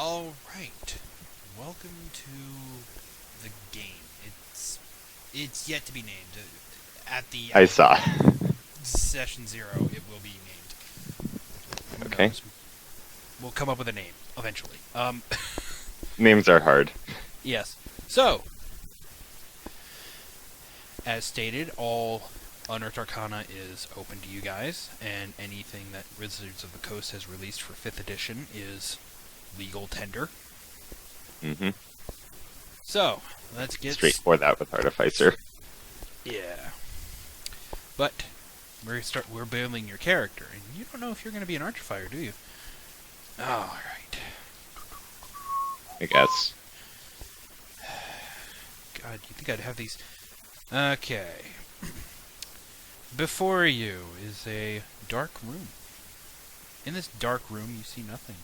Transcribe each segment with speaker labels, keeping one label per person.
Speaker 1: All right. Welcome to the game. It's yet to be named. At the
Speaker 2: I saw.
Speaker 1: session 0, it will be named. Who
Speaker 2: Okay.
Speaker 1: knows? We'll come up with a name eventually.
Speaker 2: Names are hard.
Speaker 1: Yes. So, as stated, all Unearthed Arcana is open to you guys, and anything that Wizards of the Coast has released for 5th edition is legal tender.
Speaker 2: Mm-hmm.
Speaker 1: So, let's get
Speaker 2: Straight for that with Artificer.
Speaker 1: Yeah. But we're building your character, and you don't know if you're going to be an Artificer, do you? All right.
Speaker 2: I guess.
Speaker 1: God, you think I'd have these? Okay. Before you is a dark room. In this dark room, you see nothing.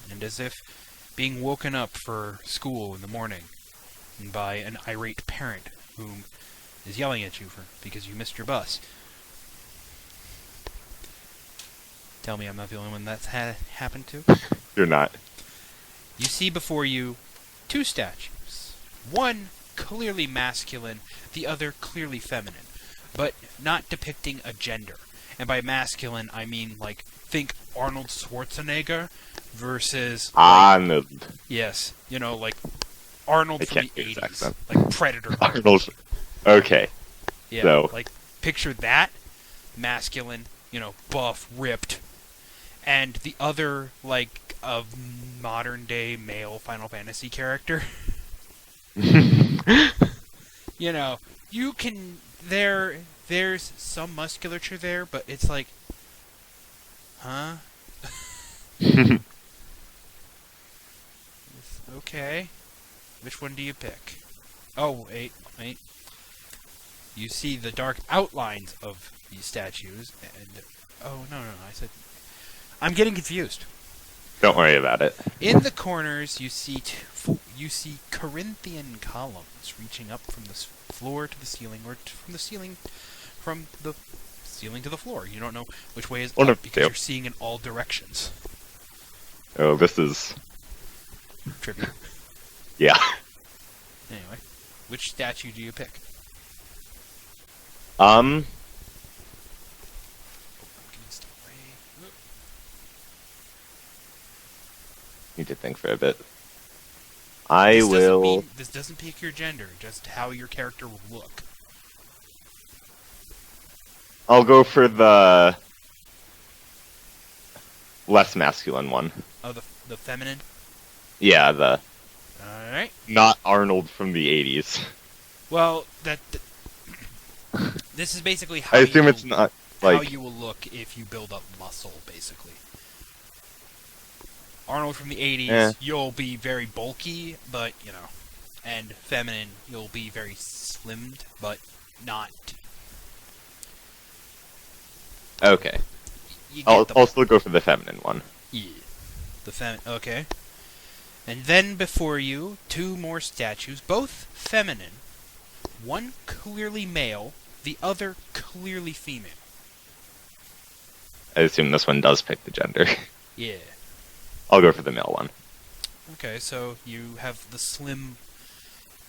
Speaker 1: And as if being woken up for school in the morning by an irate parent whom is yelling at you because you missed your bus. Tell me I'm not the only one that's happened to?
Speaker 2: You're not.
Speaker 1: You see before you two statues. One clearly masculine, the other clearly feminine, but not depicting a gender. And by masculine, I mean, like, think Arnold Schwarzenegger versus...
Speaker 2: Arnold.
Speaker 1: Yes, like Arnold
Speaker 2: I
Speaker 1: from
Speaker 2: can't
Speaker 1: the
Speaker 2: do his
Speaker 1: 80s.
Speaker 2: accent.
Speaker 1: Like Predator.
Speaker 2: Arnold. Okay.
Speaker 1: Yeah,
Speaker 2: So.
Speaker 1: like, picture that. Masculine, buff, ripped. And the other, like, of modern-day male Final Fantasy character. You can... There's some musculature there, but it's like... Huh? Okay. Which one do you pick? Oh, wait. You see the dark outlines of these statues, and... Oh, no, I said... I'm getting confused.
Speaker 2: Don't worry about it.
Speaker 1: In the corners, you see Corinthian columns reaching up from the floor to the ceiling, or from the ceiling to the floor. You don't know which way is up because you're seeing in all directions.
Speaker 2: Oh, this is...
Speaker 1: Trippy.
Speaker 2: Yeah.
Speaker 1: Anyway, which statue do you pick?
Speaker 2: Need to think for a bit.
Speaker 1: This doesn't pick your gender, just how your character will look.
Speaker 2: I'll go for the less masculine one.
Speaker 1: Oh, the feminine?
Speaker 2: Yeah, the...
Speaker 1: Alright.
Speaker 2: Not Arnold from the 80s.
Speaker 1: Well, this is basically
Speaker 2: I assume it's not, like...
Speaker 1: how you will look if you build up muscle, basically. Arnold from the 80s, You'll be very bulky, but, and feminine, you'll be very slimmed, but not...
Speaker 2: Okay. I'll still go for the feminine one.
Speaker 1: Yeah. Okay. And then before you, two more statues, both feminine. One clearly male, the other clearly female.
Speaker 2: I assume this one does pick the gender.
Speaker 1: Yeah.
Speaker 2: I'll go for the male one.
Speaker 1: Okay, so you have the slim,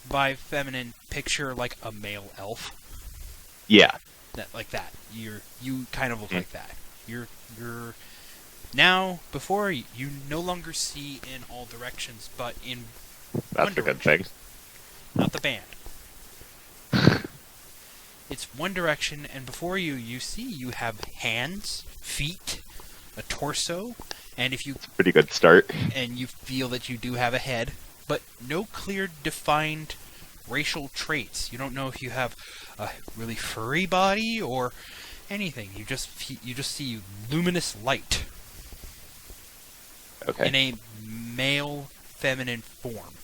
Speaker 1: by feminine, picture like a male elf.
Speaker 2: Yeah.
Speaker 1: Like that. You kind of look like that. You're now before you no longer see in all directions, but in
Speaker 2: That's a good thing.
Speaker 1: Not the band. It's one direction, and before you see you have hands, feet, a torso, and if you...
Speaker 2: Pretty good start.
Speaker 1: And you feel that you do have a head, but no clear defined racial traits. You don't know if you have a really furry body or anything. You just see luminous light.
Speaker 2: Okay.
Speaker 1: In a male feminine form.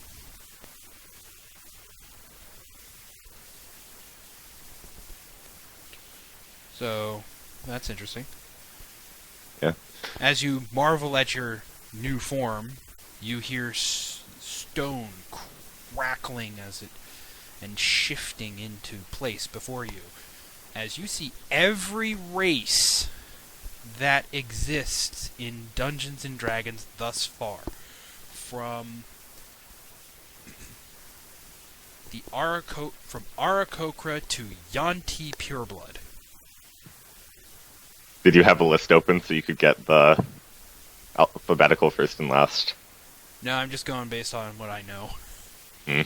Speaker 1: So, that's interesting.
Speaker 2: Yeah.
Speaker 1: As you marvel at your new form, you hear stone crackling and shifting into place before you. As you see every race that exists in Dungeons & Dragons thus far, from from Arakokra to Yanti Pureblood.
Speaker 2: Did you have a list open so you could get the alphabetical first and last?
Speaker 1: No, I'm just going based on what I know.
Speaker 2: Mm.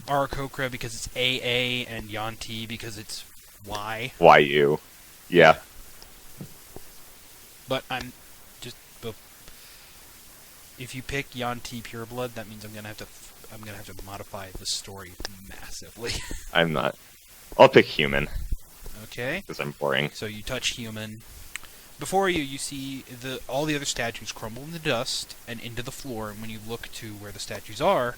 Speaker 1: Arakokra because it's AA and Yanti because it's Y.
Speaker 2: YU. Yeah.
Speaker 1: But if you pick Yanti Pureblood, that means I'm gonna have to modify the story massively.
Speaker 2: I'm not. I'll pick human.
Speaker 1: Okay.
Speaker 2: Because I'm boring.
Speaker 1: So you touch human. Before you, you see all the other statues crumble in the dust and into the floor, and when you look to where the statues are,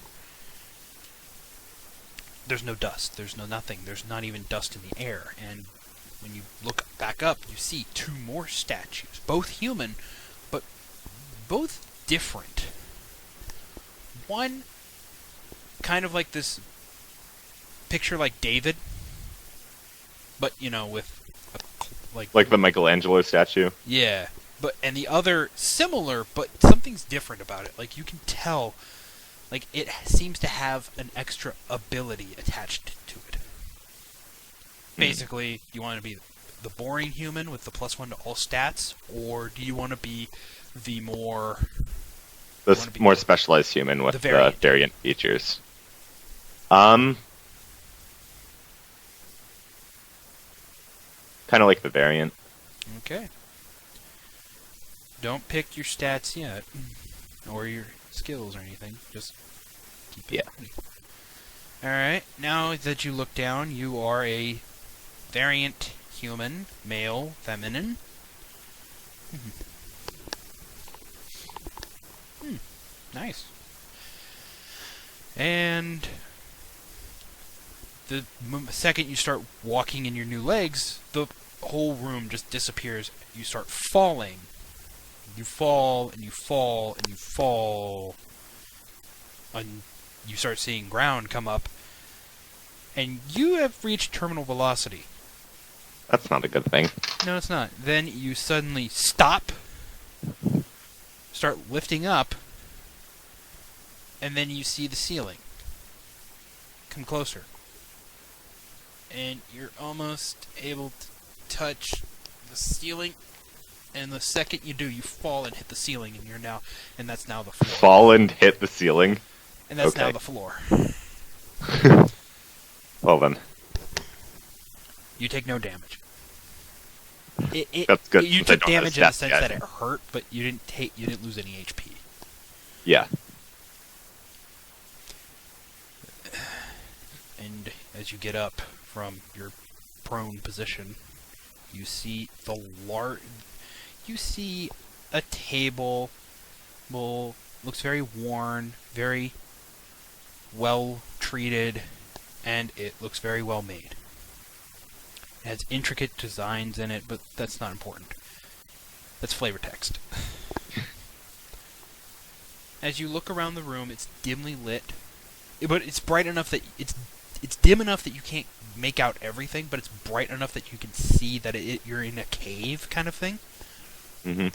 Speaker 1: there's no dust. There's no nothing. There's not even dust in the air. And when you look back up, you see two more statues, both human, but both different. One, kind of like this picture like David, but, with
Speaker 2: like the Michelangelo statue?
Speaker 1: Yeah. And the other, similar, but something's different about it. Like, you can tell, like, it seems to have an extra ability attached to it. Basically, you want to be the boring human with the +1 to all stats, or do you want to be the more...
Speaker 2: more specialized human with the variant features. Kind of like the variant.
Speaker 1: Okay. Don't pick your stats yet, or your skills or anything. Just keep it ready. Alright, now that you look down, you are a variant human, male, feminine. Nice. And the second you start walking in your new legs, the whole room just disappears. You start falling. You fall, and you fall, and you fall. And you start seeing ground come up. And you have reached terminal velocity.
Speaker 2: That's not a good thing.
Speaker 1: No, it's not. Then you suddenly stop, start lifting up, and then you see the ceiling. Come closer. And you're almost able to touch the ceiling, and the second you do, you fall and hit the ceiling, and that's now the floor.
Speaker 2: Fall and hit the ceiling?
Speaker 1: And that's now the floor.
Speaker 2: Well then.
Speaker 1: You take no damage.
Speaker 2: That's good.
Speaker 1: You took damage in the sense that it hurt, but you didn't lose any HP.
Speaker 2: Yeah.
Speaker 1: And as you get up from your prone position, you see you see a table. Well, looks very worn, very well treated, and it looks very well made. It has intricate designs in it, but that's not important. That's flavor text. As you look around the room, it's dimly lit, but it's bright enough that it's dim enough that you can't make out everything, but it's bright enough that you can see that you're in a cave kind of thing.
Speaker 2: Mm-hmm.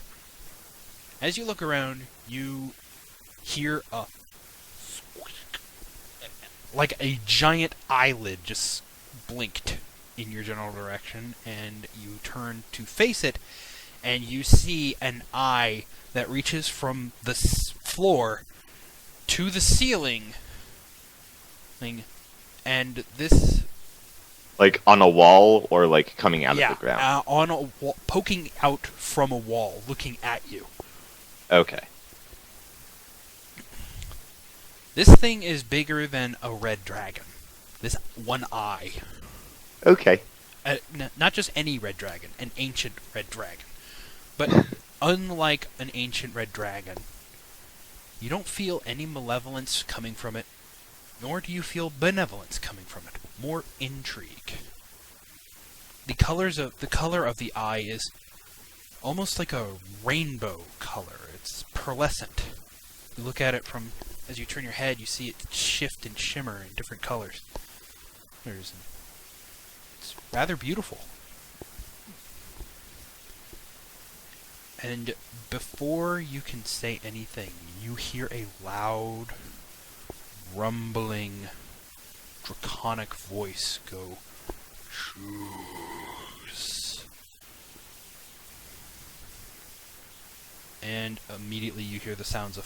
Speaker 1: As you look around, you hear a like a giant eyelid just blinked in your general direction, and you turn to face it, and you see an eye that reaches from the floor to the ceiling. And this...
Speaker 2: Like on a wall, or like coming out of the ground?
Speaker 1: On a wall, poking out from a wall, looking at you.
Speaker 2: Okay.
Speaker 1: This thing is bigger than a red dragon. This one eye.
Speaker 2: Okay.
Speaker 1: Not just any red dragon, an ancient red dragon. But unlike an ancient red dragon, you don't feel any malevolence coming from it, nor do you feel benevolence coming from it. More intrigue. The color of the eye is almost like a rainbow color. It's pearlescent. You look at it as you turn your head, you see it shift and shimmer in different colors. It's rather beautiful. And before you can say anything, you hear a loud, rumbling, draconic voice go, "Choose." And immediately you hear the sounds of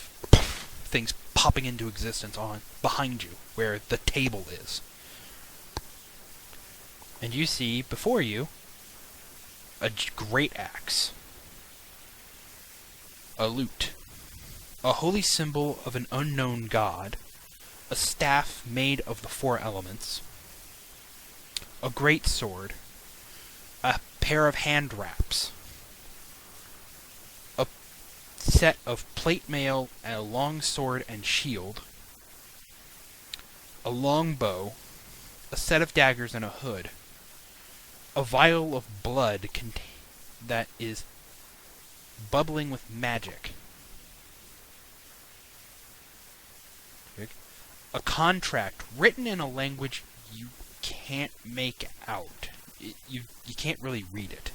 Speaker 1: things popping into existence on behind you, where the table is. And you see before you a great axe, a lute, a holy symbol of an unknown god, a staff made of the 4 elements, a great sword, a pair of hand wraps, a set of plate mail, and a long sword and shield, a long bow, a set of daggers and a hood, a vial of blood that is bubbling with magic, a contract written in a language you can't make out. You can't really read it.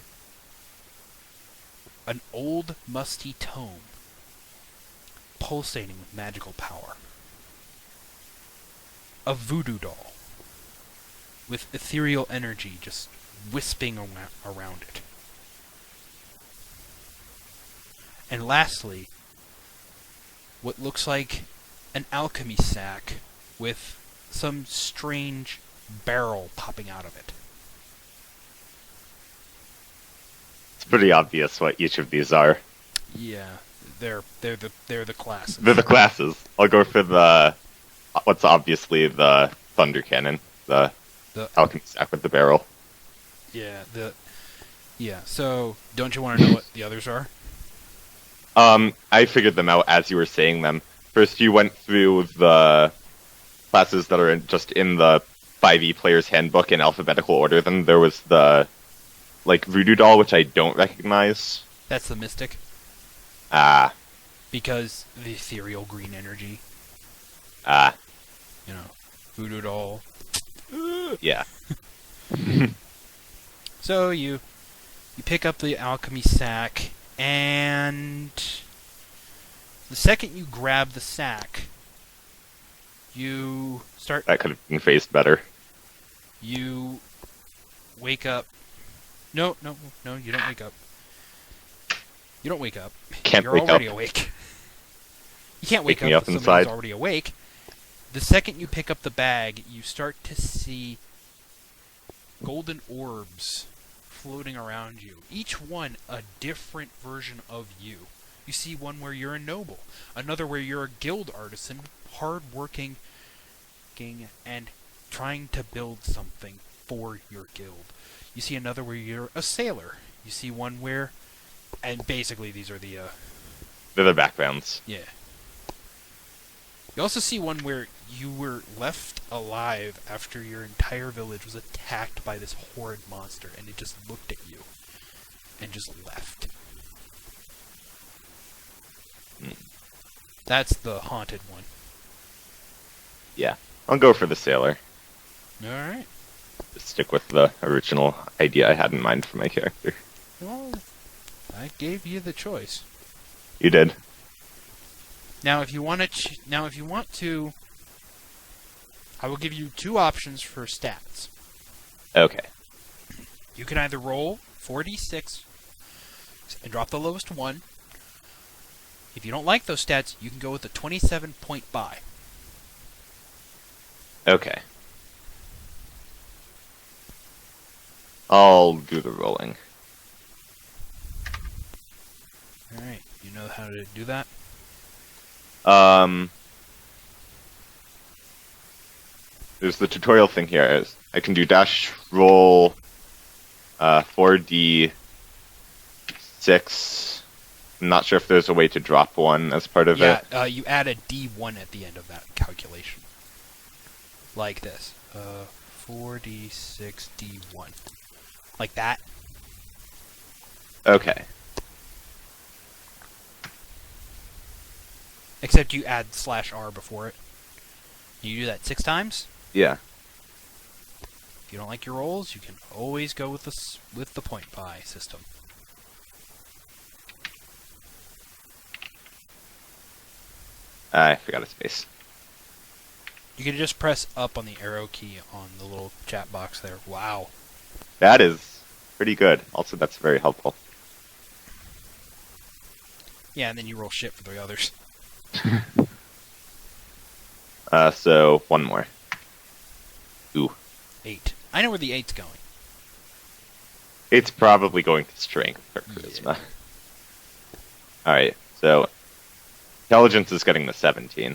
Speaker 1: An old, musty tome, pulsating with magical power. A voodoo doll, with ethereal energy just wisping around it. And lastly, what looks like an alchemy sack with some strange barrel popping out of it.
Speaker 2: It's pretty obvious what each of these are.
Speaker 1: Yeah, they're the classes.
Speaker 2: They're the classes. I'll go for what's obviously the thunder cannon, the alchemy sack with the barrel.
Speaker 1: Yeah, so don't you want to know what the others are?
Speaker 2: I figured them out as you were saying them. First, you went through the classes that are just in the 5e player's handbook in alphabetical order. Then there was the, voodoo doll, which I don't recognize.
Speaker 1: That's the mystic.
Speaker 2: Ah.
Speaker 1: Because the ethereal green energy.
Speaker 2: Ah.
Speaker 1: Voodoo doll.
Speaker 2: Yeah.
Speaker 1: So you pick up the alchemy sack, and the second you grab the sack, you start...
Speaker 2: That could have been phrased better.
Speaker 1: You wake up. No, you don't wake up. You don't wake up.
Speaker 2: You're
Speaker 1: already awake. You can't wake up if somebody's already awake. The second you pick up the bag, you start to see golden orbs floating around you. Each one a different version of you. You see one where you're a noble, another where you're a guild artisan, hard-working and trying to build something for your guild. You see another where you're a sailor. You see one where... And basically these are the...
Speaker 2: They're the backgrounds.
Speaker 1: Yeah. You also see one where you were left alive after your entire village was attacked by this horrid monster, and it just looked at you and just left. That's the haunted one.
Speaker 2: Yeah. I'll go for the sailor.
Speaker 1: Alright.
Speaker 2: Just stick with the original idea I had in mind for my character.
Speaker 1: Well, I gave you the choice.
Speaker 2: You did.
Speaker 1: Now, if you want to, I will give you 2 options for stats.
Speaker 2: Okay.
Speaker 1: You can either roll 4d6 and drop the lowest one. If you don't like those stats, you can go with a 27-point buy.
Speaker 2: Okay. I'll do the rolling.
Speaker 1: Alright, you know how to do that?
Speaker 2: There's the tutorial thing here. I can do dash roll 4d6. I'm not sure if there's a way to drop one as part of it.
Speaker 1: Yeah, you add a d1 at the end of that calculation. Like this. 4d6 d1. Like that.
Speaker 2: Okay.
Speaker 1: Except you add /r before it. You do that 6 times.
Speaker 2: Yeah.
Speaker 1: If you don't like your rolls, you can always go with the point buy system.
Speaker 2: I forgot a space.
Speaker 1: You can just press up on the arrow key on the little chat box there. Wow.
Speaker 2: That is pretty good. Also, that's very helpful.
Speaker 1: Yeah, and then you roll shit for the others.
Speaker 2: So one more. Ooh.
Speaker 1: 8. I know where the 8's going.
Speaker 2: It's probably going to strength or charisma. Alright, so intelligence is getting the 17.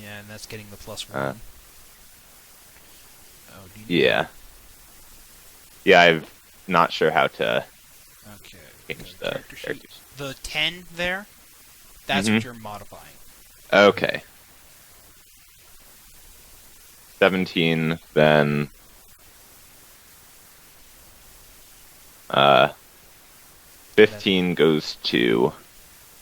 Speaker 1: Yeah, and that's getting the +1. Do you
Speaker 2: Yeah. Yeah, I'm not sure how to
Speaker 1: Okay.
Speaker 2: change
Speaker 1: Go to
Speaker 2: the
Speaker 1: character sheet.
Speaker 2: characters.
Speaker 1: The 10 there, that's what you're modifying.
Speaker 2: Okay. 17, then 15 goes to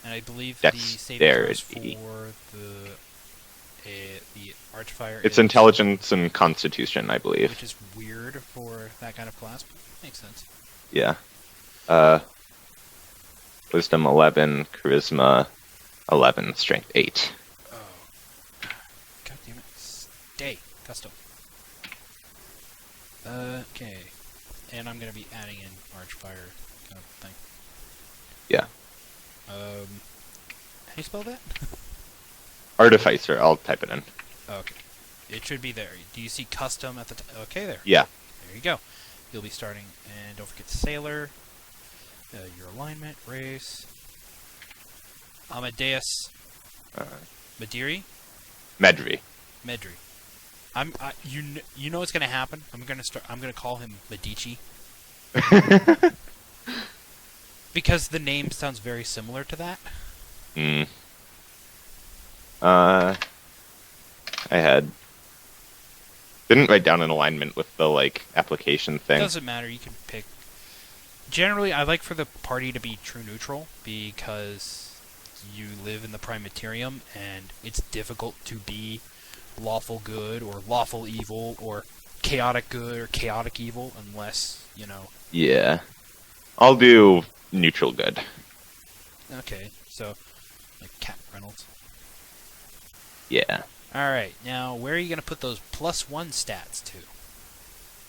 Speaker 1: And I believe the saving throws
Speaker 2: dexterity.
Speaker 1: for the Artificer
Speaker 2: It's
Speaker 1: is,
Speaker 2: intelligence and constitution, I believe.
Speaker 1: which is weird for that kind of class, but makes sense.
Speaker 2: Yeah. Wisdom 11, charisma 11, strength 8.
Speaker 1: Oh. God damn it. Stay. Custom. Okay. And I'm going to be adding in Archfire kind of thing.
Speaker 2: Yeah.
Speaker 1: How do you spell that?
Speaker 2: Artificer, I'll type it in.
Speaker 1: Okay. It should be there. Do you see custom at the okay, there.
Speaker 2: Yeah.
Speaker 1: There you go. You'll be starting, and don't forget Sailor, your alignment, race, Amadeus, Mediri,
Speaker 2: Medri.
Speaker 1: Medri. You know what's gonna happen? I'm gonna call him Medici because the name sounds very similar to that.
Speaker 2: I didn't write down an alignment with the application thing.
Speaker 1: Doesn't matter. You can pick. Generally, I like for the party to be true neutral because you live in the Primaterium, and it's difficult to be lawful good or lawful evil or chaotic good or chaotic evil unless,
Speaker 2: Yeah. I'll do neutral good.
Speaker 1: Okay, so, like Cat Reynolds.
Speaker 2: Yeah.
Speaker 1: Alright, now where are you going to put those +1 stats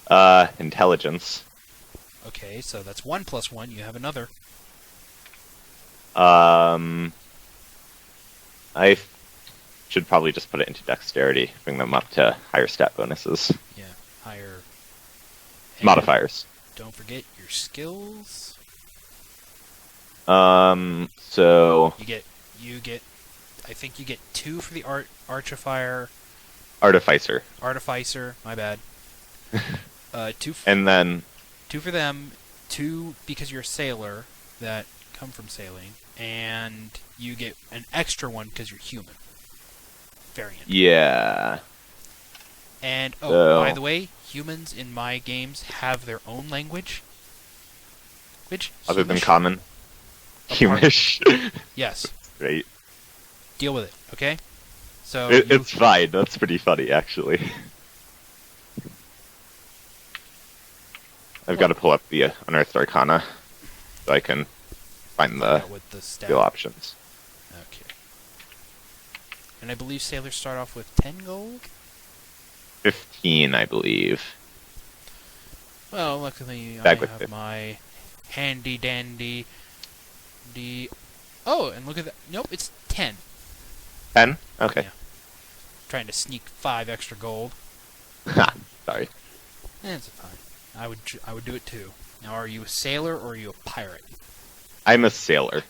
Speaker 1: to?
Speaker 2: Intelligence.
Speaker 1: Okay, so that's 1 + 1. You have another.
Speaker 2: I should probably just put it into dexterity, bring them up to higher stat bonuses.
Speaker 1: Yeah, higher. And
Speaker 2: Modifiers.
Speaker 1: don't forget your skills.
Speaker 2: So
Speaker 1: You get. I think you get 2 for the Artificer.
Speaker 2: Artificer.
Speaker 1: My bad. 2.
Speaker 2: And then
Speaker 1: 2 for them. 2 because you're a sailor that come from sailing, and you get an extra 1 because you're human. Variant.
Speaker 2: yeah.
Speaker 1: And by the way, humans in my games have their own language. Which
Speaker 2: Other than
Speaker 1: Humish-
Speaker 2: common. Humish.
Speaker 1: Yes.
Speaker 2: Right.
Speaker 1: Deal with it, okay? So
Speaker 2: It's fine. That's pretty funny, actually. I've got to pull up the Unearthed Arcana so I can find the
Speaker 1: with the stat.
Speaker 2: skill options.
Speaker 1: Okay. And I believe sailors start off with 10 gold?
Speaker 2: 15, I believe.
Speaker 1: Well, luckily I
Speaker 2: Back with
Speaker 1: have
Speaker 2: 50.
Speaker 1: my handy dandy Oh, and look at that. Nope, it's 10.
Speaker 2: 10? Okay.
Speaker 1: Yeah. Trying to sneak 5 extra gold.
Speaker 2: Sorry.
Speaker 1: It's fine. I would do it too. Now, are you a sailor or are you a pirate?
Speaker 2: I'm a sailor.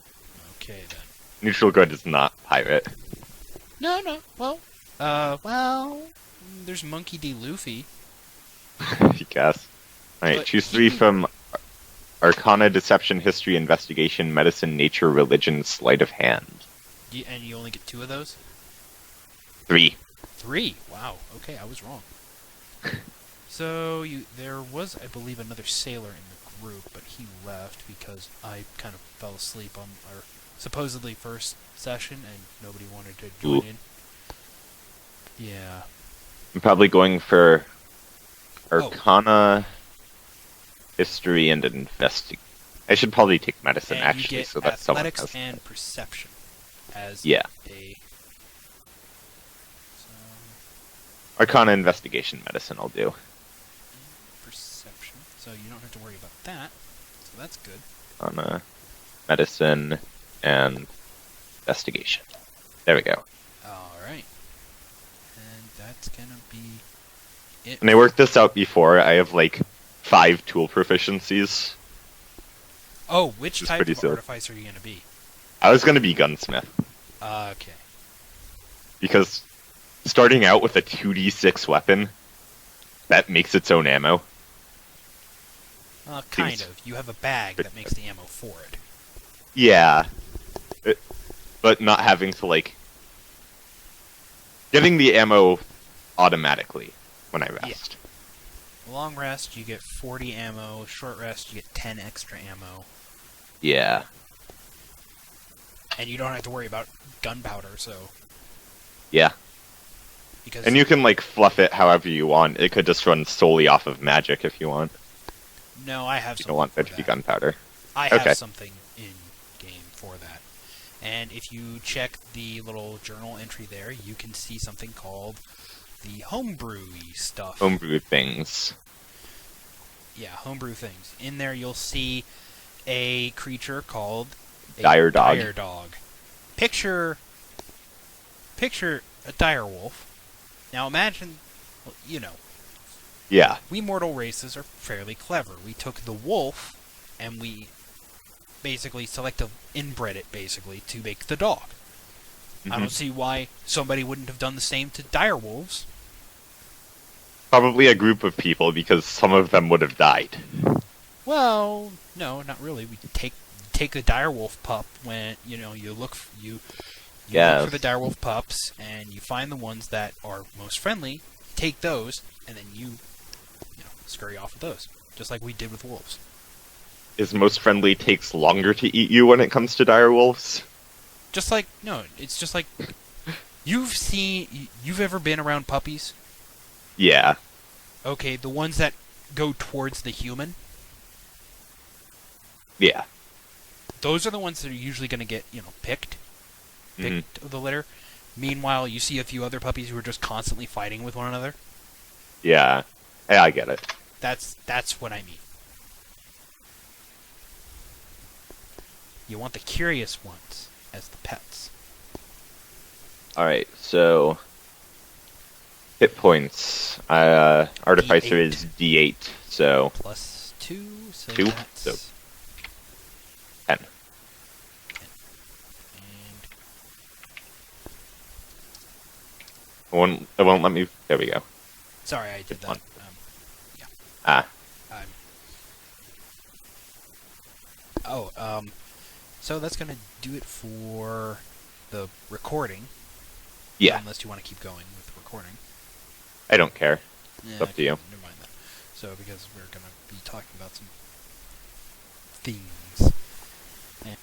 Speaker 1: Okay then.
Speaker 2: Neutral good is not pirate.
Speaker 1: No. Well, there's Monkey D. Luffy.
Speaker 2: I guess. Alright,
Speaker 1: But
Speaker 2: choose 3
Speaker 1: he-
Speaker 2: from Arcana, Deception, History, Investigation, Medicine, Nature, Religion, Sleight of Hand.
Speaker 1: And you only get 2 of those?
Speaker 2: 3.
Speaker 1: 3. Wow. Okay, I was wrong. So there was, I believe, another sailor in the group, but he left because I kind of fell asleep on our supposedly first session, and nobody wanted to join in. Yeah.
Speaker 2: I'm probably going for Arcana, History, and Investigation. I should probably take Medicine,
Speaker 1: And you
Speaker 2: actually,
Speaker 1: get
Speaker 2: so that someone
Speaker 1: athletics
Speaker 2: has
Speaker 1: and perception as
Speaker 2: Yeah.
Speaker 1: a
Speaker 2: Arcana Investigation Medicine I'll do.
Speaker 1: Perception. So you don't have to worry about that. So that's good.
Speaker 2: Arcana, Medicine, and Investigation. There we go.
Speaker 1: Alright. And that's gonna be it.
Speaker 2: And I worked this out before. I have like 5 tool proficiencies.
Speaker 1: Oh, which type
Speaker 2: pretty
Speaker 1: of
Speaker 2: silly.
Speaker 1: artificer are you gonna be?
Speaker 2: I was gonna be Gunsmith.
Speaker 1: Okay.
Speaker 2: Because starting out with a 2d6 weapon, that makes its own ammo.
Speaker 1: Kind
Speaker 2: Seems
Speaker 1: of. You have a bag that makes the ammo for it.
Speaker 2: Yeah. But not having to, like... Getting the ammo automatically when I rest.
Speaker 1: Long rest, you get 40 ammo. Short rest, you get 10 extra ammo.
Speaker 2: Yeah.
Speaker 1: And you don't have to worry about gunpowder, so...
Speaker 2: Yeah.
Speaker 1: Because
Speaker 2: And you can, like, fluff it however you want. It could just run solely off of magic if you want.
Speaker 1: No, I have
Speaker 2: You
Speaker 1: something
Speaker 2: don't want
Speaker 1: for
Speaker 2: there to be
Speaker 1: that.
Speaker 2: gunpowder.
Speaker 1: I
Speaker 2: Okay.
Speaker 1: have something in game for that. And if you check the little journal entry there, you can see something called the homebrew-y stuff.
Speaker 2: Homebrew things.
Speaker 1: Yeah, homebrew things. In there you'll see a creature called a
Speaker 2: Dire dog.
Speaker 1: dire dog. Picture a dire wolf. Now imagine, well, you know,
Speaker 2: Yeah.
Speaker 1: we mortal races are fairly clever. We took the wolf and we basically inbred it basically to make the dog. I don't see why somebody wouldn't have done the same to dire wolves.
Speaker 2: Probably a group of people, because some of them would have died.
Speaker 1: Well, no, not really. We take the direwolf pup when you look look for the direwolf pups and you find the ones that are most friendly. Take those and then you scurry off with those, just like we did with wolves.
Speaker 2: Is most friendly takes longer to eat you when it comes to dire wolves?
Speaker 1: It's just like you've ever been around puppies?
Speaker 2: Yeah.
Speaker 1: Okay, the ones that go towards the human.
Speaker 2: Yeah.
Speaker 1: Those are the ones that are usually going to get, picked of the litter. Meanwhile, you see a few other puppies who are just constantly fighting with one another.
Speaker 2: Yeah. Yeah, I get it.
Speaker 1: That's what I mean. You want the curious ones as the pets.
Speaker 2: Alright, so... Hit points. Artificer
Speaker 1: D8.
Speaker 2: is D8, so...
Speaker 1: Plus 2, so
Speaker 2: 2,
Speaker 1: that's...
Speaker 2: so 10.
Speaker 1: And...
Speaker 2: It won't let me... There we go.
Speaker 1: Sorry, I did that.
Speaker 2: Ah.
Speaker 1: So that's going to do it for the recording.
Speaker 2: Yeah.
Speaker 1: Unless you want to keep going with the recording.
Speaker 2: I don't care.
Speaker 1: Yeah,
Speaker 2: It's up to you.
Speaker 1: Never mind that. So, because we're going to be talking about some things. And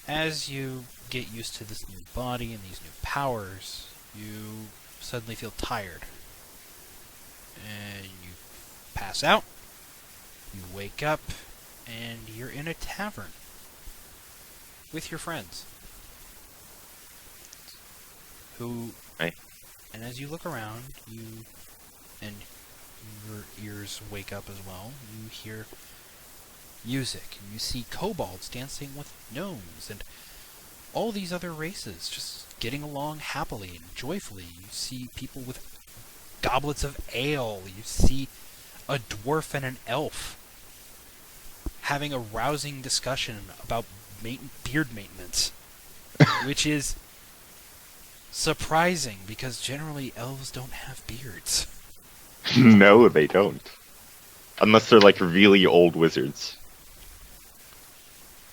Speaker 1: as you get used to this new body and these new powers, you suddenly feel tired. And you pass out, you wake up, and you're in a tavern with your friends.
Speaker 2: Right.
Speaker 1: And as you look around, and your ears wake up as well, you hear music, and you see kobolds dancing with gnomes, and all these other races just getting along happily and joyfully. You see people with goblets of ale. You see a dwarf and an elf having a rousing discussion about beard maintenance, which is surprising because generally elves don't have beards.
Speaker 2: No, they don't. Unless they're like really old wizards.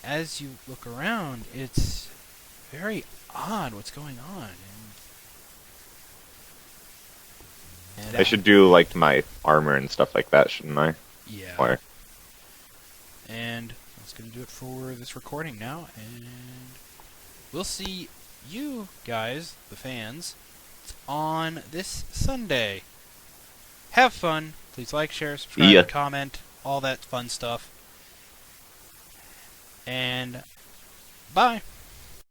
Speaker 1: As you look around, it's very odd what's going on. And
Speaker 2: I should do like my armor and stuff like that, shouldn't I?
Speaker 1: Yeah.
Speaker 2: Or
Speaker 1: And that's going to do it for this recording now. And we'll see you guys, the fans, on this Sunday. Have fun. Please like, share, subscribe, comment, all that fun stuff. And bye.